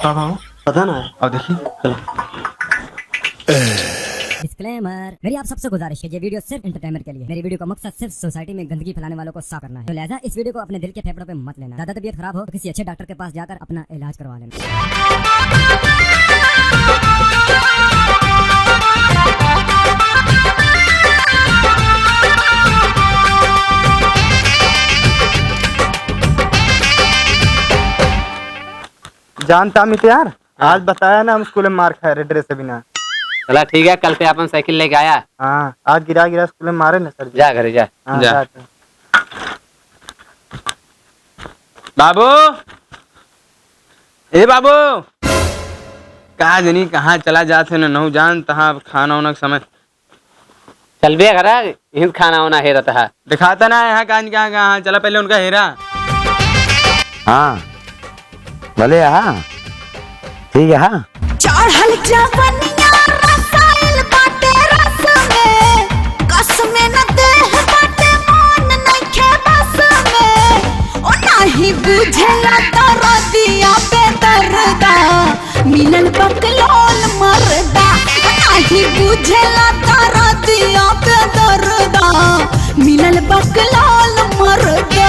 पता ना है। और देखिए डिस्क्लेमर, मेरी आप सबसे गुजारिश है, ये वीडियो सिर्फ एंटरटेनमेंट के लिए। मेरी वीडियो का मकसद सिर्फ सोसाइटी में गंदगी फैलाने वालों को साफ करना है, तो लिहाजा इस वीडियो को अपने दिल के फेफड़ों पे मत लेना। ज्यादा तबीयत खराब हो तो किसी अच्छे डॉक्टर के पास जाकर अपना इलाज करवा लेना। जानता मित यार, आज बताया ना हम स्कूल में मार खाए रहे ड्रेस से बिना। चला ठीक है, कल से अपन साइकिल लेके आया। हाँ, आज गिरा गिरा स्कूल में मारे ना सर जी। जा घरे जा। हाँ, जा। जा। बाबू, ए बाबू, कहा जनी कहाँ चला जाते न नहु जान तहाँ खाना वाना के समय चल बे घर, हिंद खाना वाना है रहता है। दिखाता ना यहाँ कहाँ कहाँ चला पहले उनका हेरा। हाँ भले हाँ ठीक है। हाँ चढ़ल जवनिया रसायल बाटे रस में, कस में न देह बाटे मन नइखे बस में। ओ नाही बुझेला दर्दिया पे दर्दा, मिलन बकलोल मरदा। ओ नाही बुझेला दर्दिया पे दर्दा, मिलन बकलोल मरदा।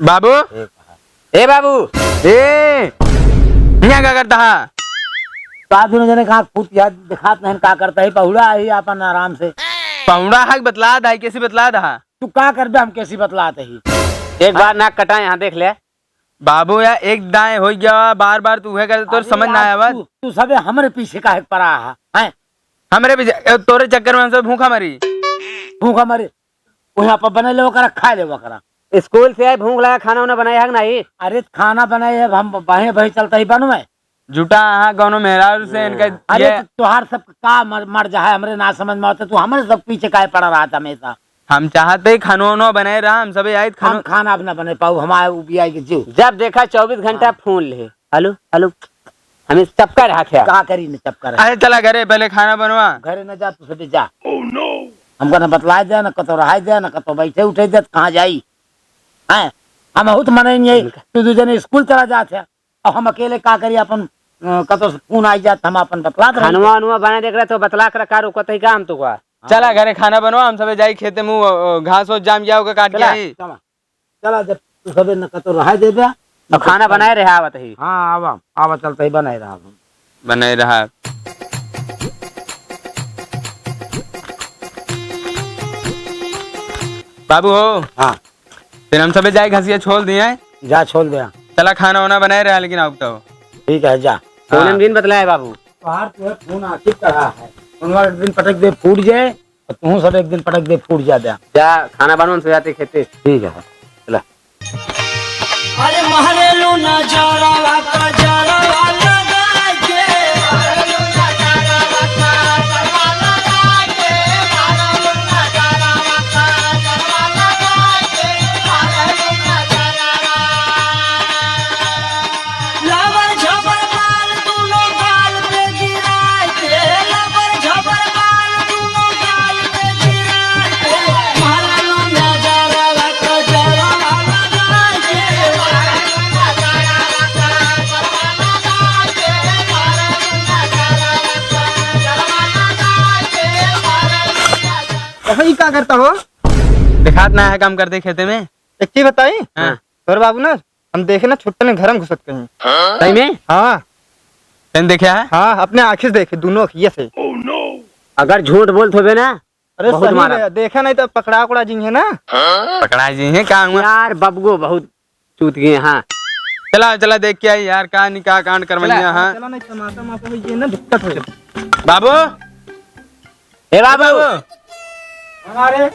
बाबू, ए बाबू, ए यहाँ क्या करता है? दोनों जने कहा खुद याद दिखात नहीं का करता है। पहुड़ा ही अपन आराम से पहुड़ा हक बतला दा कैसे बतला दा? तू का कर दे, हम कैसी बतलाते ही। एक बार नाक कटा यहाँ देख ले। बाबू यार एक दाएं हो गया, बार बार तू है कर तो समझ ना आया। बात तू सबे हमारे पीछे का पड़ा है। हमरे भी तोरे चक्कर में हम सब भूखा मरी। भूखा मरे वहाँ पर बने ले करा खा ले करा। स्कूल से आए भूख लगा, खाना वाना बनाया है नहीं? अरे खाना बनाए हम बाहे बही चलता ही बनवे जुटा हाँ गौनो मेहरारू से इनका अरे तुहार सब का मर जा है, हमरे ना समझ में आता। तू हमारे सब पीछे का पड़ा रहा था हमेशा। हम चाहते ही खानो वानो बनाए रहा, हम सब आए हम खाना अपना बने पाऊ हमारे उबिया के जीव। जब देखा 24 घंटा फोन ले, हेलो हेलो, हमें चपका रहा था। कहा करी न चपका रहा। अरे चला घरे पहले खाना बनवा। घरे न जा तू सटे जा। हमको न बतलाए दे, न कतो रहा दे, न कतो बैठे उठे दे, कहाँ जाई है। हम बहुत मने नहीं, तू दू जने स्कूल चला जाते और हम अकेले का करी। अपन कतो फोन आई जात हम अपन बतला दे। खानवा अनुवा बना देख रहे तो बतला कर कारो कतई काम तो का। चला घरे खाना बनवा, हम सब जाई खेते मुँह घास हो जाम जाओगे काट के आई। चला जब तू सबे न कतो रहा दे बे अब खाना बनाए रहे आवत ही। हाँ आवा आवा चलता ही बनाए रहा बनाए रहा। बाबू हो, हाँ फिर हम सब जाए घसिया छोड़ दिए। जा छोड़ दे। चला खाना वाना बनाए रहा, लेकिन अब तो ठीक है जा। फोन में दिन बतलाए बाबू। बाहर तो फोन आखिर करा है, एक दिन पटक दे फूट जाए, तू सब एक दिन पटक दे फूट जा दे। जा खाना बनवा से जाते खेते। ठीक है चला। अरे महरेलू नजारा का जरा लगा के, महरेलू नजारा का जरा लगा के, महरेलू नजारा का जरा लगा के, महरेलू नजारा। लवर झबर बाल दोनों गाल पे गिरा के, लवर झबर बाल दोनों गाल पे गिरा के, महरेलू नजारा का जरा लगा के, क्या करता हो? दिखात ना है काम करते खेते में। एक चीज बताई हाँ। और बाबू ना, हम देखे ना छुट्टे ने घर में घुसत कहीं। सही में? हाँ तेन देखा है? हाँ, अपने आँखें से देखे, दोनों अखिया से। अगर झूठ बोलते हुए ना अरे बहुत सही मारा। में, देखा नहीं तो पकड़ा उकड़ा जी है ना। पकड़ा जी है कहाँ हुआ? यार बबगो बहुत चूत गए। हाँ चला चला देख के आई यार, कहाँ निकाह कांड करवाइया। हाँ चला नहीं टमाटर माटर में ये ना दिक्कत हो जाए। बाबू, ए बाबू, हमारे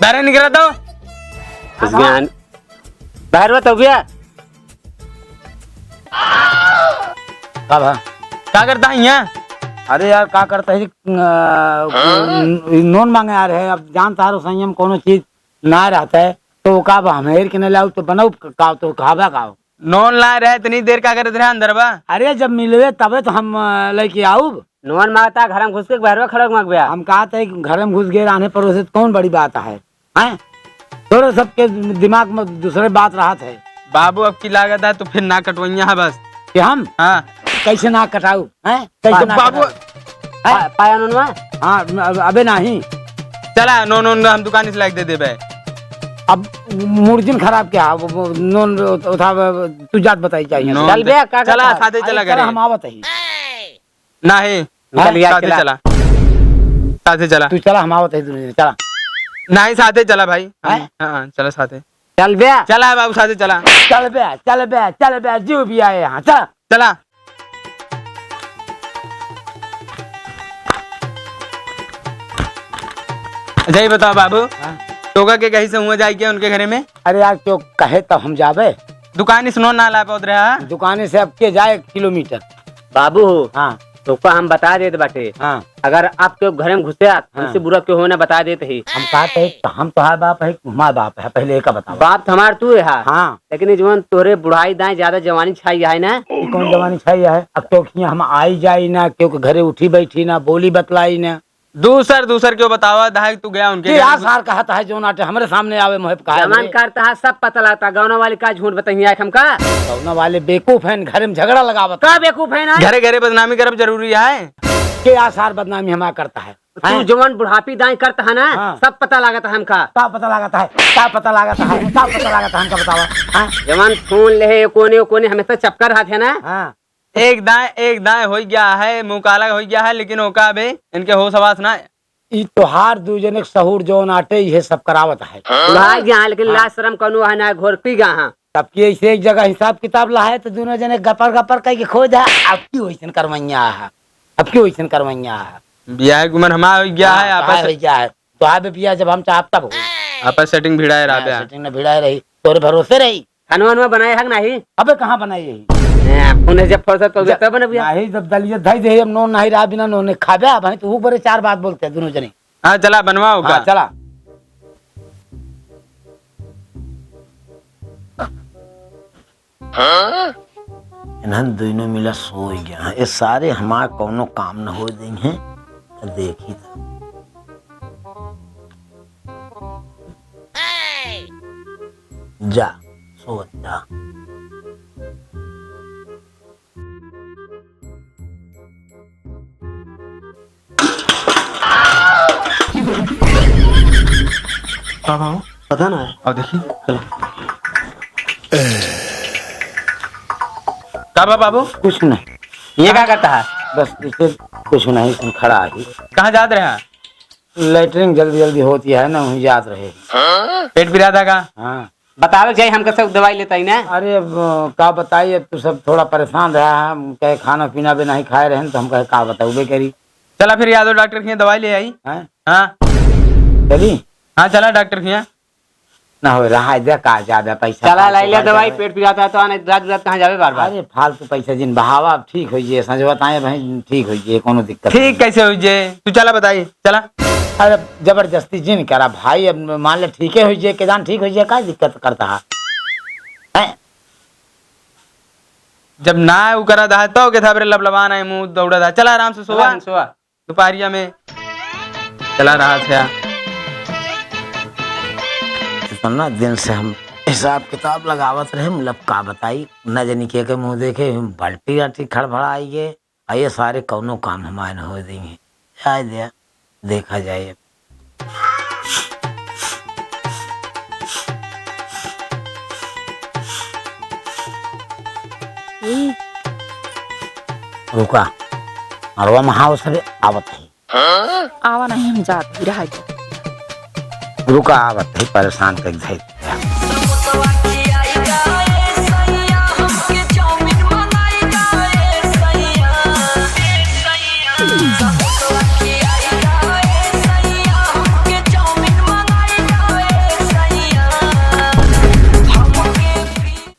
बाहर निकला तो बाहर तो भैया कब है? क्या करता है यहाँ? अरे यार का करता है नोन मांगे आ रहे अब जानता है संयम कोनो चीज ना रहता है तो का हमेर के न लाऊ तो बनाऊ का तो खावा खाओ नॉन ला रहे इतनी देर का करते रहे अंदर बा। अरे जब मिलवे तबे तो हम लेके आऊ। नोन मांगता घर में घुस के बाहर खड़ा मांग गया। हम कहा था घर में घुस गए आने पर उसे कौन बड़ी बात है हैं? थोड़े सबके दिमाग में दूसरे बात रहा है। बाबू अब की लागत है तो फिर ना कटवैया है बस कि हम हाँ कैसे ना कटाऊ हैं? कैसे ना बाबू कटाऊ? पाया नोनवा हाँ अबे नहीं चला नो नो हम दुकान से लाइक दे दे बे। अब मुर्जिन खराब क्या नोन उठा तू जात बताई चाहिए नो- चल बे का चला साथे चला करे हम आवत ही नहीं चल यार, साथे चला। चला साथे चला तू चला हम आवत ही चला नहीं साथे चला भाई हैं? हाँ चला साथे चल बे चला बाबू साथे चला चल बे जो भी आए यहाँ चल चला। अच्छा ये बताओ बाबू हाँ? टोका के कहीं से हुआ जाए क्या उनके घरे में अरे यार क्यों कहे तब हम जावे दुकान स्नो ना ला पौध रहा। दुकाने से अब के जाए किलोमीटर। बाबू हाँ तो का हम बता देते बाटे हाँ अगर आपके घर में घुसे हमसे बुरा क्यों होना बता देते ही। हम कहते हैं तो हम तो है बाप है हमारा बाप है पहले एक बताओ। बाप तो हमार तू है हाँ लेकिन ये जवान तोरे बुढ़ाई दाएं ज्यादा जवानी छाई है ना। ये कौन जवानी चाहिए है अब तो हम आई जाई ना क्योंकि घरे उठी बैठी ना बोली बतलाई ना दूसर क्यों बतावा दाई तू गया उनके के घर यार में? सार कहता है जो नाटे हमारे सामने आवे मुहे जवान करता है सब पता लगता गाँव वाले का झूठ बताइए हम का कौना वाले बेवकूफ हैं घर में झगड़ा लगावत का बेवकूफ है ना। घरे घरे बदनामी करब जरूरी है। के आसार बदनामी हमारा करता है तू जवान बुढ़ापी दाएं करता है ना हाँ। सब पता लगता है हमका। क्या पता लगाता है क्या पता लगाता है क्या पता लगाता है हमका बतावा हाँ? जवान फोन ले कोने हमेशा चपका रहा था ना। हाँ एक दाएं हो गया है मुँह काला हो गया है लेकिन ओका बे इनके हो सवास ना ई त्योहार दूजने सहूर जो नाटे ये सब करावत है बुढ़ाई गया लेकिन लाज शर्म कौनो है ना घोर पी गया। सबकी ऐसे एक जगह हिसाब किताब ला है तो दोनों जने गपर कह के खोज है अब क्यों वैसन करवैया है अब क्यों वैसन करवैया है बियाह की उम्र हमारा हो गया है आपस क्या है तो आबे पिया जब हम चाहब तब आपस सेटिंग भिड़ा रहा है। सेटिंग में भिड़ाई रही तोरे भरोसे रही खानवा बनाए है नहीं अबे कहाँ बनाई यही उन्हें जब फुर्सत तो तब बन गया। नहीं जब दलियत धाई दे हम नोन नहीं रहा बिना नोने खाबे भाई तो बड़े चार बात बोलते हैं दोनों जने। हाँ चला बनवाओ का हाँ चला इन्हन दोनों मिला सो गया ये सारे हमार कोनो काम न हो देंगे तो देखी था जा सो जा पता ना है और देखिए का बाबू कुछ नहीं ये क्या करता है। बस इसे कुछ नहीं तुम खड़ा ही कहाँ जात रहे हैं? लेटरिंग जल्दी जल्दी होती है ना वहीं याद रहे। पेट पिरा था का हाँ बतावे जाए हम सब दवाई लेता ही ना। अरे अब का बताइए तू सब थोड़ा परेशान रहा है हम कहे खाना पीना भी नहीं खाए रहे तो हम कहे का बताऊ बे करी चला फिर यादव डॉक्टर की दवाई ले आई। हैं हाँ चली हाँ चला डॉक्टर की ना हो रहा है का ज्यादा पैसा चला फालतू लाई ले खर्चा दवाई है। पेट पिराता है तो आने रात कहाँ जावे बार बार। अरे फालतू पैसा जिन बहावा अब ठीक हो जाए संजवत आए भाई ठीक हो जाए कोनो दिक्कत ठीक कैसे हुई जे तू चला बताइए चला। नहीं। अरे जबरदस्ती जिन करा भाई अब मान ले ठीक हो जाए के जान ठीक हो जाए का दिक्कत करता है हैं? जब ना वो करा था तो के था लबलबान है मुंह दौड़ा था चला आराम से सोवा सोआ दोपहरिया में चला रहा था। ना दिन से हम हिसाब किताब लगावत रहे मतलब का बताई न जानी के मुंह देखे बल्टी आटी खड़बड़ाई गे ये सारे कौनो काम हमारे हो देंगे शायद या देखा जाए। रुका अरवा महावसर आवत है आवा नहीं हम जात ही रहा रुका आवत है परेशान कर जाए।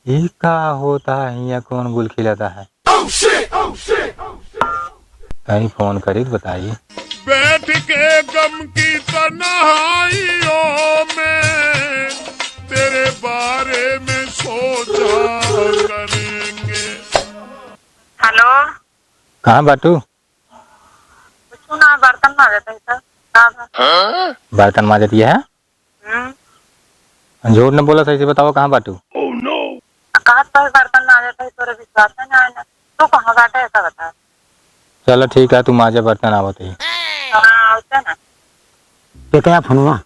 ये का होता है या कौन गुल खिलाता है। कहीं फोन करी तो बताइए। बैठ के गम की तन्हाइयों में तेरे बारे में सोचा करेंगे। हेलो, कहाँ बाटू? कुछ ना, बर्तन मांजते है सर। बर्तन माजत है? झूठ न बोला, सही से बताओ कहाँ बाटू? कहाँ तो बर्तन मांजते है, तोरे विश्वास में ना आना। तू कहाँ बाटे ऐसा बता। चलो ठीक है, तू माजे बर्तन आवत है। हाँ, उसे ना। ये क्या फोनवा?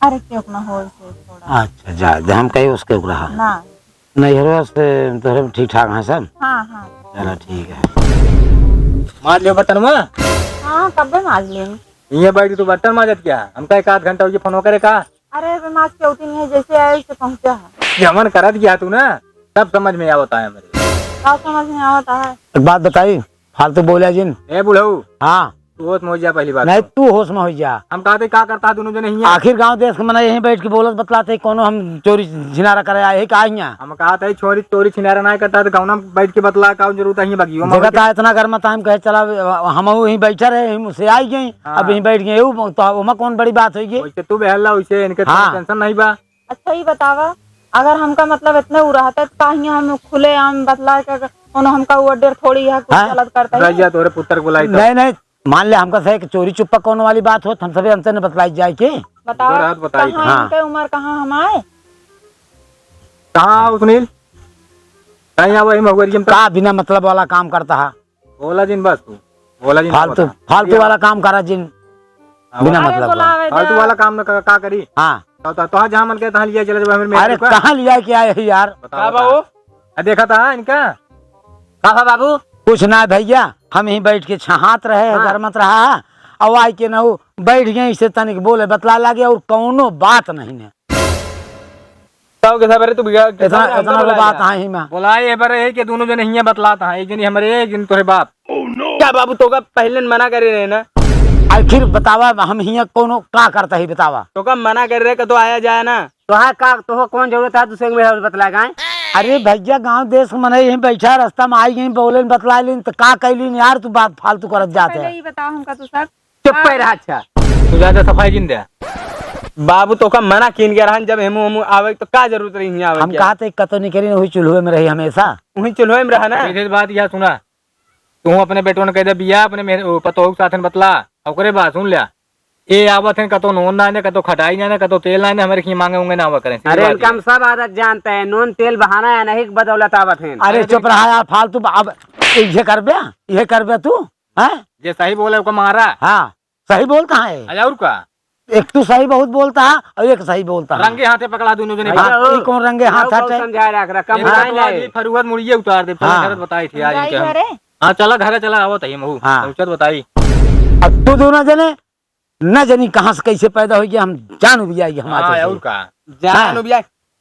अरे क्यों ना हो इसे थोड़ा। अच्छा जा, हम कहीं उसके रहा ना नहीं हरो से तो ठीक ठाक है सब। हाँ हाँ चलो ठीक है। माज लियो बर्तन में। हाँ, कब भी माज लेंगे। ये बैठी तू बर्तन माजत क्या? हमका एक आध घंटा हो गया फोन करे का। अरे माज के उठी नहीं है, जैसे आए से पहुँचा है। जमन करत गया तू ना, सब समझ में आवता है मेरे। क्या समझ में आता है? एक बात बताई, फालतू बोलिया जिन। ए बुढ़ऊ, हाँ तू होश में हो जा पहली बात। नहीं तू होश में हो जा। हम कहते क्या करता दोनों जने हियां। आखिर गांव देश के मना यहीं बैठ के बोलत बतलाते कोनो हम चोरी झिनारा करे आए का यहाँ। हम कहते है छोरी चोरी छिनारा नहीं करता तो गाँव में बैठ के बतला का जरूरत है बगियो में। जगह था इतना गर्म टाइम कहे चला हम यहीं बैठा रहे, मुझसे आई गई अब यहीं बैठ गए, तो कौन बड़ी बात होगी। वैसे तू बहला वैसे इनके टेंशन नहीं बा। अच्छा ही बतावा, अगर हमका मतलब इतने उड़ाता तो कहीं हम खुले आम बतला के कोनो हमका वो डेर थोड़ी है कुछ गलत करता है। रजिया तोरे पुत्र बुलाई तो। नहीं नहीं, मान ले हमका सही चोरी चुप्पा कौन वाली बात हो, हम सभी हमसे ने बतलाई जाए के। बताओ बताई कहाँ इनके उम्र, कहाँ हम आए, कहाँ सुनील कहीं आ वही मगवरी जिम का बिना मतलब वाला काम करता है। बोला जिन बस तू बोला जिन फालतू वाला काम करा जिन बिना मतलब फालतू वाला काम न का करी। हाँ तो जहाँ मन के तहाँ लिया चले जब हमें। अरे कहाँ लिया के आए यार? बाबू देखा था इनका कहा बाबू? कुछ ना भैया, हम यहीं बैठ के छहात रहे, गरमत रहा और आई के न बैठ गए इसे तनिक बोले बतला लगे और कौनो बात नहीं ने। इतना बात है में बोलाए बरे कि दोनों जने हियां बतलाता है, एक जनी हमरे एक जन तोरे बाप। क्या बाबू तो का पहले मना करे रहे ना? आखिर बतावा हम हियां कोनो का करता ही बतावा। तो का मना कर रहे तो आया जाए ना। तो हाँ का तो कौन जरूरत है दूसरे में बतलाएगा? अरे भैया गांव देश में यहीं बैठा रास्ता में आई गई बोले बतला ली तो का कैली यार, तू बात फालतू करत जाते है। बताओ हमका तू सब चुप पे रहा। अच्छा तू ज्यादा सफाई किन दे बाबू तो का मना किन के रहन, जब हम आवे तो का जरूरत रही आवे। हम कहते कतो नहीं करी, वही चूल्हे में रही हमेशा, वही चूल्हे में रहा ना। बात यह सुना, तू अपने बेटों ने कह दे बिया अपने मेरे पतो के साथ बतला ओकरे बात सुन लिया। ये आवत है कतो नोन ना ने कतो खटाई ना ने कतो तेल ना ने हमारे की मांगे होंगे ना आवा करें। अरे इनका हम सब आदत जानते हैं, नून तेल बहाना है नहीं बदौलत आवत है। अरे चुप रहा यार फालतू। अब ये कर बे तू है जे सही बोले उसको मारा। हाँ सही बोलता है। अजा और का एक तू सही बहुत बोलता है और एक सही बोलता है। रंगे हाथे पकड़ा दोनों जने। कौन रंगे हाथ हटे? समझा रख कम फरुवत मुड़िए उतार दे। बताई थी आज इनके। हाँ चला घर चला आवत है महू। उचत बताई। अब तू दोनों जने न जानी कहाँ से कैसे पैदा हो गया, हम जान भी आएगी हमारे। और का जान भी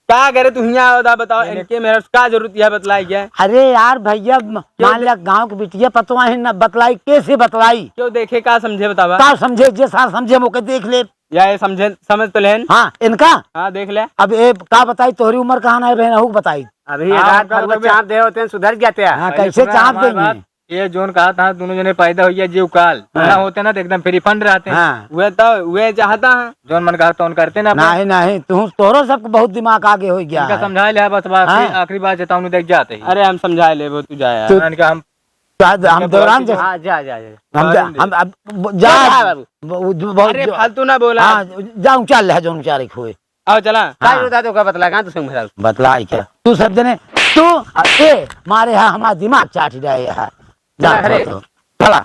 का करे तू यहाँ बताओ इनके मेरे का जरूरत है बतलाई क्या? अरे यार भैया मान लिया गांव के बिटिया पतवा है न बतलाई, कैसे बतलाई? क्यों देखे का समझे बतावा? का समझे जे सार समझे मौके देख ले या ये समझे समझ तो लेन। हाँ इनका हाँ देख ले। अब ये का बताई तोहरी उम्र कहाँ नहीं बहन हूँ बताई। अभी चाप दे होते हैं सुधर जाते हैं। हाँ कैसे चाप देंगे? ये जोन कहा था दोनों जने पैदा हो गया जीव काल ना होते ना तो एकदम फ्री फंड रहते हैं। हाँ वे तो वे चाहता है जोन मन कहा तो करते ना। नहीं नहीं तोहरो सबको बहुत दिमाग आगे हो गया है। समझा ले बस आखिरी बात चेतावनी देख जाते हैं। अरे हम समझा ले वो तू जाए हम दौरान जा हम अब जा अरे फालतू ना बोला। जाऊँ चल है जोन चारिक हुए आओ चला का बतला कहाँ तू बतला क्या तू सब जने तू मारे यहाँ हमारा दिमाग चाट रहे है। चला